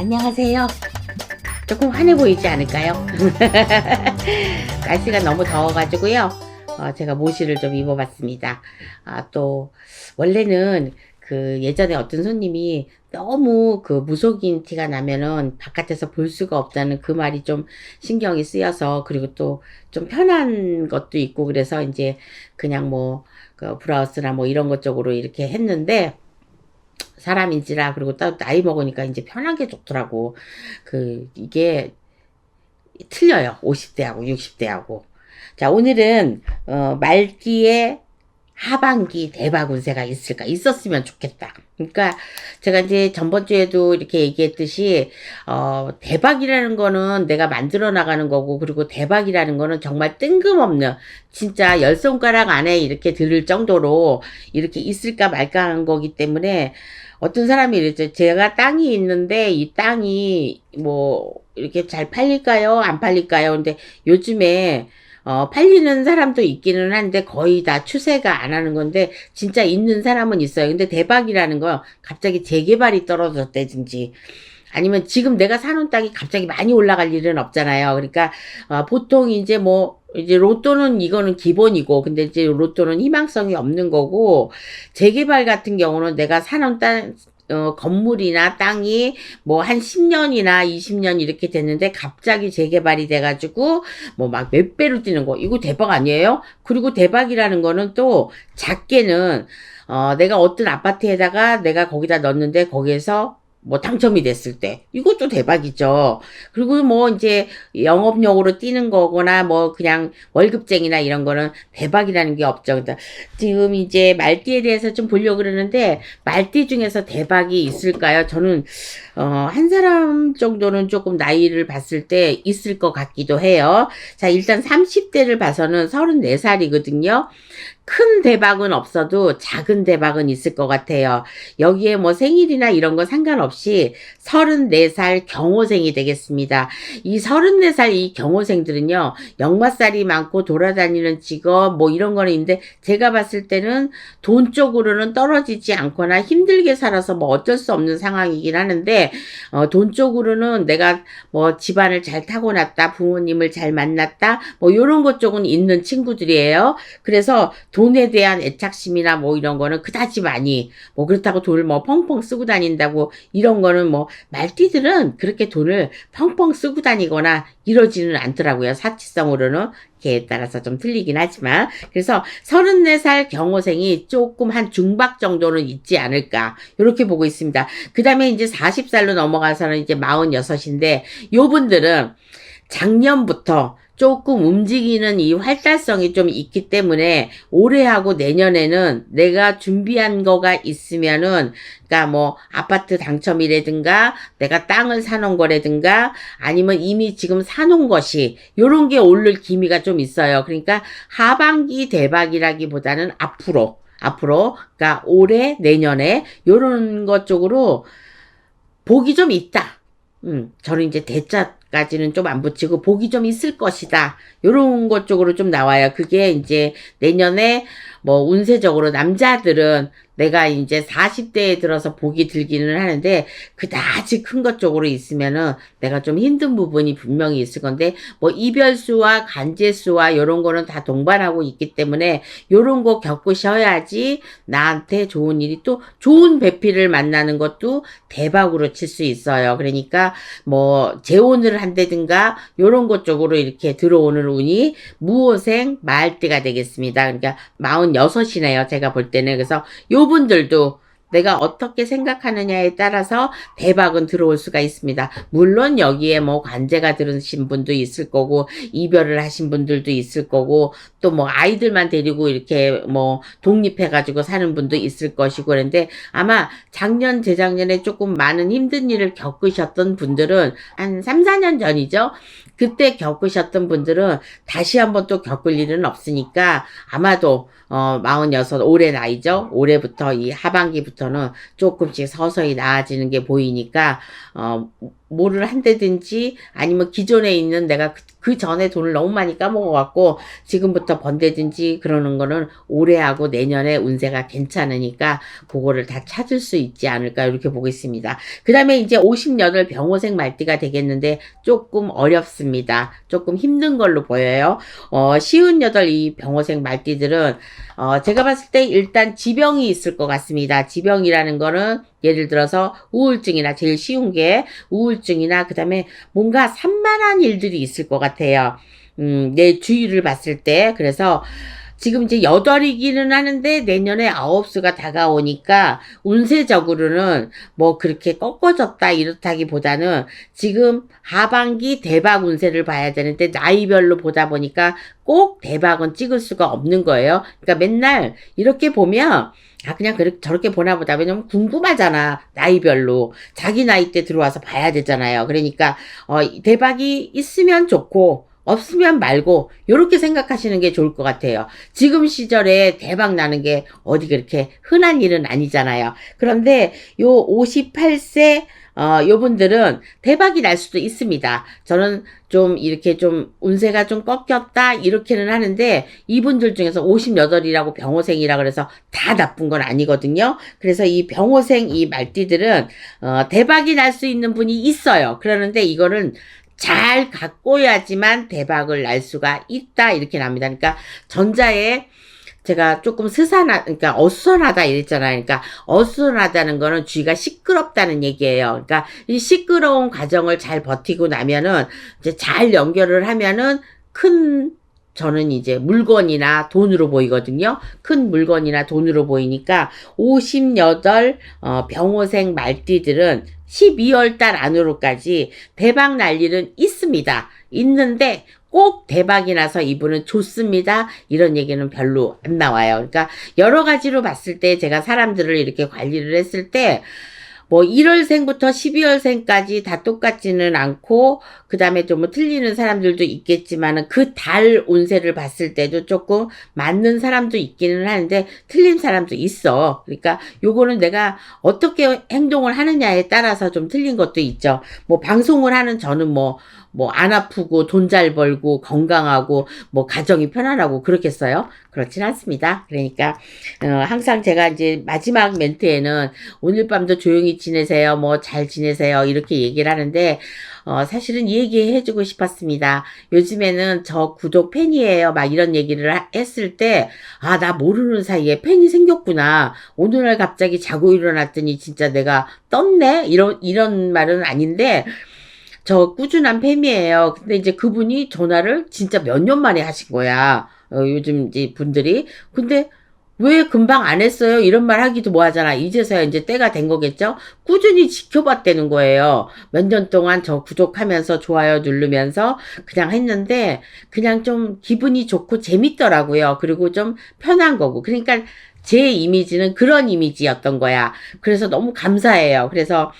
안녕하세요. 조금 환해 보이지 않을까요? 날씨가 너무 더워가지고요. 제가 모시를 좀 입어봤습니다. 또 원래는 그 예전에 어떤 손님이 너무 그 무속인 티가 나면은 바깥에서 볼 수가 없다는 그 말이 좀 신경이 쓰여서, 그리고 또 좀 편한 것도 있고 그래서 이제 그냥 뭐 그 브라우스나 뭐 이런 것 쪽으로 이렇게 했는데, 사람인지라, 그리고 또 나이 먹으니까 이제 편한 게 좋더라고. 이게 틀려요. 50대하고 60대하고. 자, 오늘은 말띠에 하반기 대박 운세가 있었으면 좋겠다. 그러니까 제가 이제 전번주에도 이렇게 얘기했듯이 대박이라는 거는 내가 만들어 나가는 거고, 그리고 대박이라는 거는 정말 뜬금없는, 진짜 열 손가락 안에 이렇게 들을 정도로 이렇게 있을까 말까 한 거기 때문에, 어떤 사람이 이랬죠. 제가 땅이 있는데 이 땅이 뭐 이렇게 잘 팔릴까요? 안 팔릴까요? 근데 요즘에 팔리는 사람도 있기는 한데 거의 다 추세가 안 하는 건데, 진짜 있는 사람은 있어요. 근데 대박이라는 거 갑자기 재개발이 떨어졌다든지, 아니면 지금 내가 사는 땅이 갑자기 많이 올라갈 일은 없잖아요. 그러니까 보통 이제 뭐 이제 로또는 이거는 기본이고, 근데 이제 로또는 희망성이 없는 거고, 재개발 같은 경우는 내가 사는 땅 건물이나 땅이 뭐 한 10년이나 20년 이렇게 됐는데 갑자기 재개발이 돼가지고 뭐 막 몇 배로 뛰는 거, 이거 대박 아니에요? 그리고 대박이라는 거는 또 작게는 내가 어떤 아파트에다가 내가 거기다 넣었는데 거기에서 뭐 당첨이 됐을 때, 이것도 대박이죠. 그리고 뭐 이제 영업용으로 뛰는 거거나 뭐 그냥 월급쟁이나 이런 거는 대박이라는 게 없죠. 그러니까 지금 이제 말띠에 대해서 좀 보려고 그러는데, 말띠 중에서 대박이 있을까요? 저는 한 사람 정도는 조금 나이를 봤을 때 있을 것 같기도 해요. 자, 일단 30대를 봐서는 34살이거든요. 큰 대박은 없어도 작은 대박은 있을 것 같아요. 여기에 뭐 생일이나 이런 거 상관없이 34살 경호생이 되겠습니다. 이 34살 이 경호생들은요, 역마살이 많고 돌아다니는 직업 뭐 이런 거는 있는데, 제가 봤을 때는 돈 쪽으로는 떨어지지 않거나 힘들게 살아서 뭐 어쩔 수 없는 상황이긴 하는데, 돈 쪽으로는 내가 뭐 집안을 잘 타고났다, 부모님을 잘 만났다, 뭐 요런 것 쪽은 있는 친구들이에요. 그래서 돈에 대한 애착심이나 뭐 이런 거는 그다지 많이, 뭐 그렇다고 돈을 뭐 펑펑 쓰고 다닌다고 이런 거는 뭐 말띠들은 그렇게 돈을 펑펑 쓰고 다니거나 이러지는 않더라고요. 사치성으로는. 걔에 따라서 좀 틀리긴 하지만. 그래서 34살 경호생이 조금 한 중박 정도는 있지 않을까, 이렇게 보고 있습니다. 그 다음에 이제 40살로 넘어가서는 이제 46인데, 요분들은 작년부터 조금 움직이는 이 활달성이 좀 있기 때문에 올해하고 내년에는 내가 준비한 거가 있으면은, 그러니까 뭐 아파트 당첨이라든가 내가 땅을 사놓은 거라든가 아니면 이미 지금 사놓은 것이, 요런 게 오를 기미가 좀 있어요. 그러니까 하반기 대박이라기보다는 그러니까 올해 내년에 요런 것 쪽으로 복이 좀 있다. 저는 이제 대자까지는 좀 안 붙이고 복이 좀 있을 것이다, 요런 것 쪽으로 좀 나와요. 그게 이제 내년에 뭐 운세적으로 남자들은 내가 이제 40대에 들어서 복이 들기는 하는데, 그다지 큰 것 쪽으로 있으면은 내가 좀 힘든 부분이 분명히 있을 건데, 뭐 이별수와 간제수와 요런 거는 다 동반하고 있기 때문에 요런 거 겪으셔야지 나한테 좋은 일이, 또 좋은 배필을 만나는 것도 대박으로 칠 수 있어요. 그러니까 뭐 재혼을 한다든가 요런 것 쪽으로 이렇게 들어오는 운이 무호생 말띠가 되겠습니다. 그러니까 46이네요. 제가 볼 때는. 그래서 요분들도 내가 어떻게 생각하느냐에 따라서 대박은 들어올 수가 있습니다. 물론 여기에 뭐 관제가 들으신 분도 있을 거고, 이별을 하신 분들도 있을 거고, 또 뭐 아이들만 데리고 이렇게 뭐 독립해가지고 사는 분도 있을 것이고, 그런데 아마 작년, 재작년에 조금 많은 힘든 일을 겪으셨던 분들은 한 3, 4년 전이죠. 그때 겪으셨던 분들은 다시 한번 또 겪을 일은 없으니까 아마도 46 올해 나이죠. 올해부터 이 하반기부터는 조금씩 서서히 나아지는 게 보이니까 뭐를 한다든지 아니면 기존에 있는 내가 그 전에 돈을 너무 많이 까먹어갖고 지금부터 번다든지 그러는 거는 올해하고 내년에 운세가 괜찮으니까 그거를 다 찾을 수 있지 않을까 이렇게 보고 있습니다. 그 다음에 이제 58 병호생 말띠가 되겠는데 조금 어렵습니다. 조금 힘든 걸로 보여요. 58 이 병호생 말띠들은 제가 봤을 때 일단 지병이 있을 것 같습니다. 지병이라는 거는 예를 들어서 우울증이나 제일 쉬운 게 우울증이나 그 다음에 뭔가 산만한 일들이 있을 것 같아요. 내 주위를 봤을 때. 그래서 지금 이제 8이기는 하는데 내년에 9수가 다가오니까 운세적으로는 뭐 그렇게 꺾어졌다 이렇다기보다는 지금 하반기 대박 운세를 봐야 되는데 나이별로 보다 보니까 꼭 대박은 찍을 수가 없는 거예요. 그러니까 맨날 이렇게 보면 그냥 저렇게 보나 보다. 왜냐면 궁금하잖아. 나이별로. 자기 나이 때 들어와서 봐야 되잖아요. 그러니까, 대박이 있으면 좋고, 없으면 말고, 요렇게 생각하시는 게 좋을 것 같아요. 지금 시절에 대박 나는 게 어디 그렇게 흔한 일은 아니잖아요. 그런데 요 58세, 요분들은 대박이 날 수도 있습니다. 저는 좀 이렇게 좀 운세가 좀 꺾였다 이렇게는 하는데 이분들 중에서 58이라고 병호생이라 그래서 다 나쁜 건 아니거든요. 그래서 이 병호생 이 말띠들은 대박이 날 수 있는 분이 있어요. 그러는데 이거는 잘 가꿔야지만 대박을 날 수가 있다 이렇게 납니다. 그러니까 전자에 제가 조금 그러니까 어수선하다 이랬잖아요. 그러니까 어수선하다는 거는 주위가 시끄럽다는 얘기예요. 그러니까 이 시끄러운 과정을 잘 버티고 나면은 이제 잘 연결을 하면은 저는 이제 물건이나 돈으로 보이거든요. 큰 물건이나 돈으로 보이니까 58 병호생 말띠들은 12월 달 안으로까지 대박 날 일은 있습니다. 있는데 꼭 대박이 나서 이분은 좋습니다. 이런 얘기는 별로 안 나와요. 그러니까 여러 가지로 봤을 때 제가 사람들을 이렇게 관리를 했을 때 뭐 1월생부터 12월생까지 다 똑같지는 않고 그 다음에 좀 뭐 틀리는 사람들도 있겠지만은 그 달 운세를 봤을 때도 조금 맞는 사람도 있기는 하는데 틀린 사람도 있어. 그러니까 요거는 내가 어떻게 행동을 하느냐에 따라서 좀 틀린 것도 있죠. 뭐 방송을 하는 저는 뭐 안 아프고 돈 잘 벌고 건강하고 뭐 가정이 편안하고 그렇겠어요? 그렇진 않습니다. 그러니까 항상 제가 이제 마지막 멘트에는 오늘 밤도 조용히 지내세요. 뭐 잘 지내세요. 이렇게 얘기를 하는데 사실은 얘기해주고 싶었습니다. 요즘에는 저 구독 팬이에요. 막 이런 얘기를 했을 때, 나 모르는 사이에 팬이 생겼구나. 오늘날 갑자기 자고 일어났더니 진짜 내가 떴네? 이런 말은 아닌데, 저 꾸준한 팬이에요. 근데 이제 그분이 전화를 진짜 몇 년 만에 하신 거야. 요즘 이제 분들이. 근데 왜 금방 안 했어요? 이런 말 하기도 뭐하잖아. 이제서야 이제 때가 된 거겠죠? 꾸준히 지켜봤다는 거예요. 몇 년 동안 저 구독하면서 좋아요 누르면서 그냥 했는데 그냥 좀 기분이 좋고 재밌더라고요. 그리고 좀 편한 거고. 그러니까 제 이미지는 그런 이미지였던 거야. 그래서 너무 감사해요. 그래서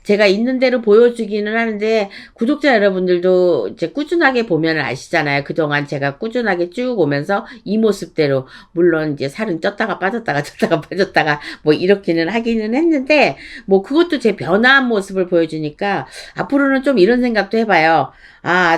제가 있는 대로 보여주기는 하는데 구독자 여러분들도 이제 꾸준하게 보면 아시잖아요. 그동안 제가 꾸준하게 쭉 오면서 이 모습대로 물론 이제 살은 쪘다가 빠졌다가 쪘다가 빠졌다가 뭐 이렇게는 하기는 했는데 뭐 그것도 제 변화한 모습을 보여주니까 앞으로는 좀 이런 생각도 해봐요.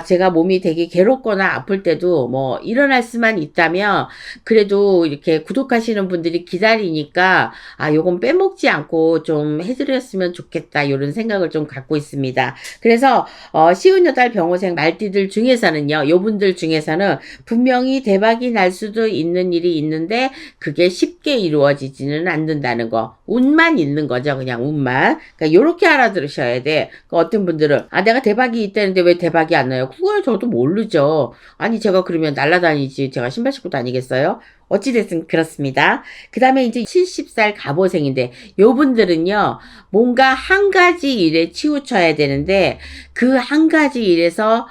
제가 몸이 되게 괴롭거나 아플 때도 뭐 일어날 수만 있다면 그래도 이렇게 구독하시는 분들이 기다리니까 요건 빼먹지 않고 좀 해드렸으면 좋겠다 이런 생각을 좀 갖고 있습니다. 그래서 58 병호생 말띠들 중에서는요, 요분들 중에서는 분명히 대박이 날 수도 있는 일이 있는데 그게 쉽게 이루어지지는 않는다는 거. 운만 있는 거죠. 그냥 운만. 그러니까 요렇게 알아들으셔야 돼. 그러니까 어떤 분들은 내가 대박이 있다는데 왜 대박이 안 나요? 그걸 저도 모르죠. 아니 제가 그러면 날라다니지 제가 신발 신고 다니겠어요? 어찌됐든 그렇습니다. 그 다음에 이제 70살 갑오생인데 요분들은요 뭔가 한 가지 일에 치우쳐야 되는데 그 한 가지 일에서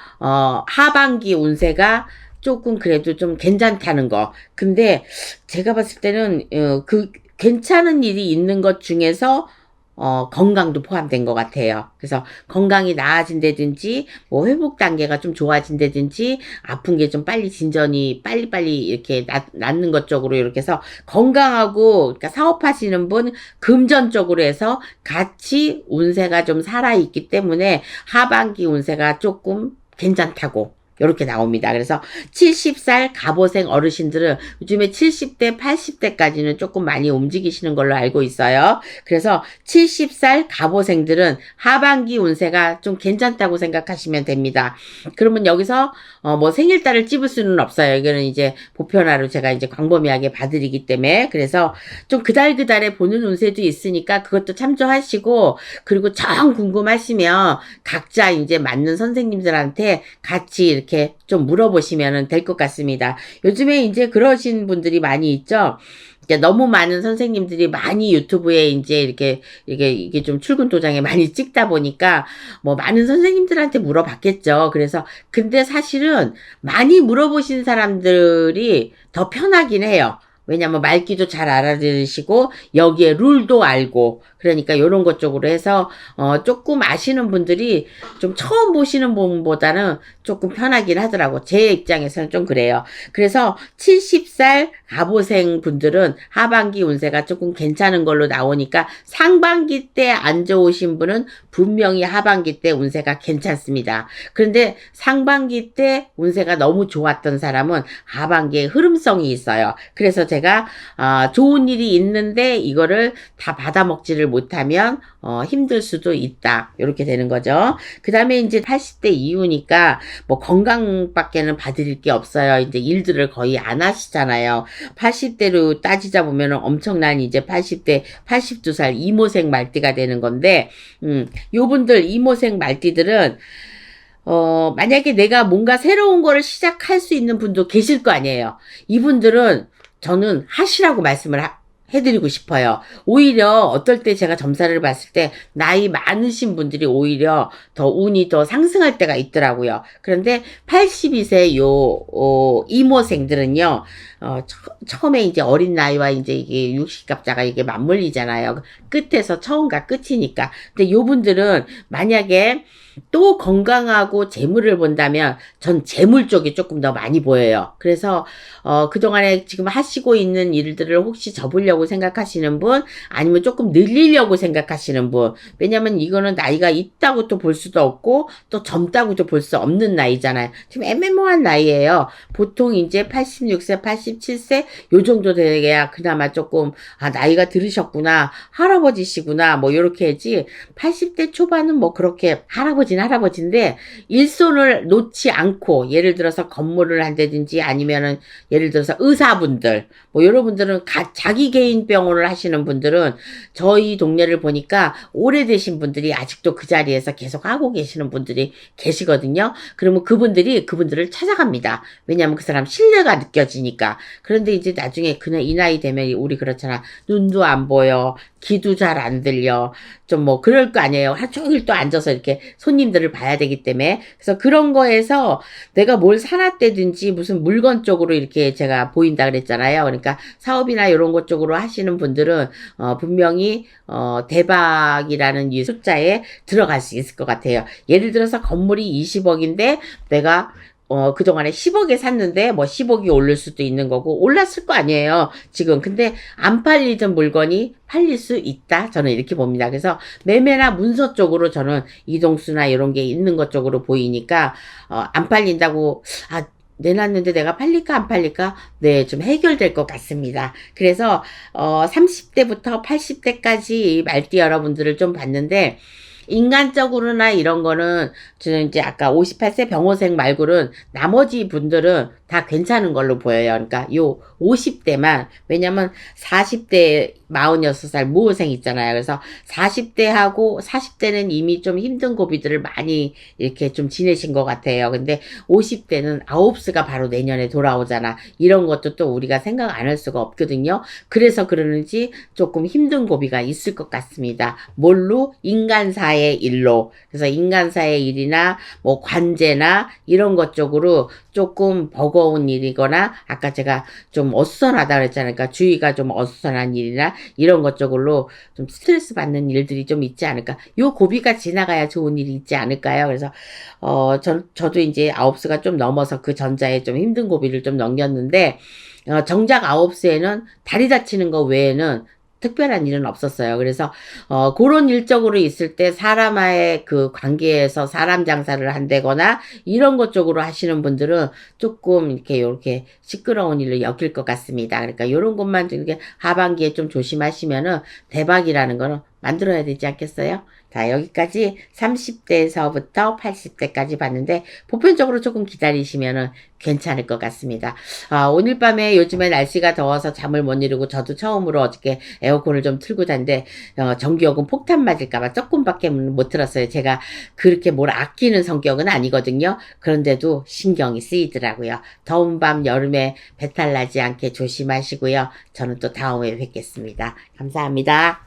하반기 운세가 조금 그래도 좀 괜찮다는 거. 근데 제가 봤을 때는 그 괜찮은 일이 있는 것 중에서 건강도 포함된 것 같아요. 그래서 건강이 나아진다든지, 뭐 회복 단계가 좀 좋아진다든지, 아픈 게 좀 빨리 진전이 빨리빨리 이렇게 낫는 것 쪽으로 이렇게 해서 건강하고, 그러니까 사업하시는 분 금전적으로 해서 같이 운세가 좀 살아있기 때문에 하반기 운세가 조금 괜찮다고 이렇게 나옵니다. 그래서 70살 갑오생 어르신들은 요즘에 70대, 80대까지는 조금 많이 움직이시는 걸로 알고 있어요. 그래서 70살 갑오생들은 하반기 운세가 좀 괜찮다고 생각하시면 됩니다. 그러면 여기서 뭐 생일달을 찝을 수는 없어요. 이거는 이제 보편화로 제가 이제 광범위하게 봐드리기 때문에. 그래서 좀 그달그달에 보는 운세도 있으니까 그것도 참조하시고, 그리고 정 궁금하시면 각자 이제 맞는 선생님들한테 같이 이렇게 좀 물어보시면 될 것 같습니다. 요즘에 이제 그러신 분들이 많이 있죠. 이제 너무 많은 선생님들이 많이 유튜브에 이제 이게 좀 출근 도장에 많이 찍다 보니까 뭐 많은 선생님들한테 물어봤겠죠. 그래서 근데 사실은 많이 물어보신 사람들이 더 편하긴 해요. 왜냐면 말귀도 잘 알아들으시고 여기에 룰도 알고, 그러니까 요런 것 쪽으로 해서 조금 아시는 분들이 좀 처음 보시는 분보다는 조금 편하긴 하더라고. 제 입장에서는 좀 그래요. 그래서 70살 갑오생 분들은 하반기 운세가 조금 괜찮은 걸로 나오니까 상반기 때 안 좋으신 분은 분명히 하반기 때 운세가 괜찮습니다. 그런데 상반기 때 운세가 너무 좋았던 사람은 하반기에 흐름성이 있어요. 그래서 제가 좋은 일이 있는데 이거를 다 받아먹지를 못하면 힘들 수도 있다. 이렇게 되는 거죠. 그 다음에 이제 80대 이후니까 뭐 건강밖에는 봐드릴 게 없어요. 이제 일들을 거의 안 하시잖아요. 80대로 따지자 보면 엄청난 이제 80대, 82살 이모생 말띠가 되는 건데, 요분들 이모생 말띠들은 만약에 내가 뭔가 새로운 거를 시작할 수 있는 분도 계실 거 아니에요. 이분들은 저는 하시라고 말씀을 해드리고 싶어요. 오히려 어떨 때 제가 점사를 봤을 때 나이 많으신 분들이 오히려 더 운이 더 상승할 때가 있더라고요. 그런데 82세 이모생들은요, 처음에 이제 어린 나이와 이제 이게 60갑자가 이게 맞물리잖아요. 끝에서 처음과 끝이니까. 근데 요분들은 만약에 또 건강하고 재물을 본다면 전 재물 쪽이 조금 더 많이 보여요. 그래서 그동안에 지금 하시고 있는 일들을 혹시 접으려고 생각하시는 분, 아니면 조금 늘리려고 생각하시는 분, 왜냐면 이거는 나이가 있다고 또 볼 수도 없고 또 젊다고도 볼 수 없는 나이잖아요. 지금 애매모호한 나이예요. 보통 이제 86세, 87세 요 정도 돼야 그나마 조금 나이가 들으셨구나, 할아버지시구나, 뭐 요렇게 하지. 80대 초반은 뭐 그렇게 할아버지인데 일손을 놓지 않고, 예를 들어서 건물을 한다든지 아니면은 예를 들어서 의사분들, 뭐 여러분들은 자기 개인 병원을 하시는 분들은 저희 동네를 보니까 오래되신 분들이 아직도 그 자리에서 계속 하고 계시는 분들이 계시거든요. 그러면 그분들을 찾아갑니다. 왜냐하면 그 사람 신뢰가 느껴지니까. 그런데 이제 나중에 그냥 이 나이 되면 우리 그렇잖아. 눈도 안 보여, 귀도 잘 안 들려, 좀 뭐 그럴 거 아니에요. 하루 종일 또 앉아서 이렇게 손님들을 봐야 되기 때문에. 그래서 그런 거에서 내가 뭘 사놨다든지 무슨 물건 쪽으로 이렇게 제가 보인다 그랬잖아요. 그러니까 사업이나 이런 것 쪽으로 하시는 분들은 분명히 대박이라는 이 숫자에 들어갈 수 있을 것 같아요. 예를 들어서 건물이 20억인데 내가 그동안에 10억에 샀는데 뭐 10억이 오를 수도 있는 거고 올랐을 거 아니에요, 지금. 근데 안 팔리던 물건이 팔릴 수 있다. 저는 이렇게 봅니다. 그래서 매매나 문서 쪽으로 저는 이동수나 이런 게 있는 것 쪽으로 보이니까 안 팔린다고 내놨는데 내가 팔릴까 안 팔릴까? 네, 좀 해결될 것 같습니다. 그래서 30대부터 80대까지 말띠 여러분들을 좀 봤는데, 인간적으로나 이런 거는 저는 이제 아까 58세 병호생 말고는 나머지 분들은 다 괜찮은 걸로 보여요. 그러니까 요 50대만, 왜냐면 40대 46살 무호생 있잖아요. 그래서 40대하고 40대는 이미 좀 힘든 고비들을 많이 이렇게 좀 지내신 것 같아요. 근데 50대는 아홉수가 바로 내년에 돌아오잖아. 이런 것도 또 우리가 생각 안 할 수가 없거든요. 그래서 그러는지 조금 힘든 고비가 있을 것 같습니다. 뭘로? 인간사의 일로. 그래서 인간사의 일이나 뭐 관제나 이런 것 쪽으로 조금 버거운 일이거나, 아까 제가 좀 어수선하다 그랬잖아요. 그러니까 주의가 좀 어수선한 일이나 이런 것 쪽으로 좀 스트레스 받는 일들이 좀 있지 않을까. 요 고비가 지나가야 좋은 일이 있지 않을까요? 그래서, 저도 이제 9수가 좀 넘어서 그 전자에 좀 힘든 고비를 좀 넘겼는데, 정작 9수에는 다리 다치는 거 외에는 특별한 일은 없었어요. 그래서 그런 일적으로 있을 때 사람과의 그 관계에서 사람 장사를 한다거나 이런 것 쪽으로 하시는 분들은 조금 이렇게 시끄러운 일을 엮일 것 같습니다. 그러니까 이런 것만 좀 이렇게 하반기에 좀 조심하시면은 대박이라는 거는 만들어야 되지 않겠어요? 자, 여기까지 30대에서부터 80대까지 봤는데 보편적으로 조금 기다리시면은 괜찮을 것 같습니다. 오늘 밤에 요즘에 날씨가 더워서 잠을 못 이루고 저도 처음으로 어저께 에어컨을 좀 틀고 잤는데 전기요금 폭탄 맞을까봐 조금밖에 못 틀었어요. 제가 그렇게 뭘 아끼는 성격은 아니거든요. 그런데도 신경이 쓰이더라고요. 더운 밤 여름에 배탈 나지 않게 조심하시고요. 저는 또 다음에 뵙겠습니다. 감사합니다.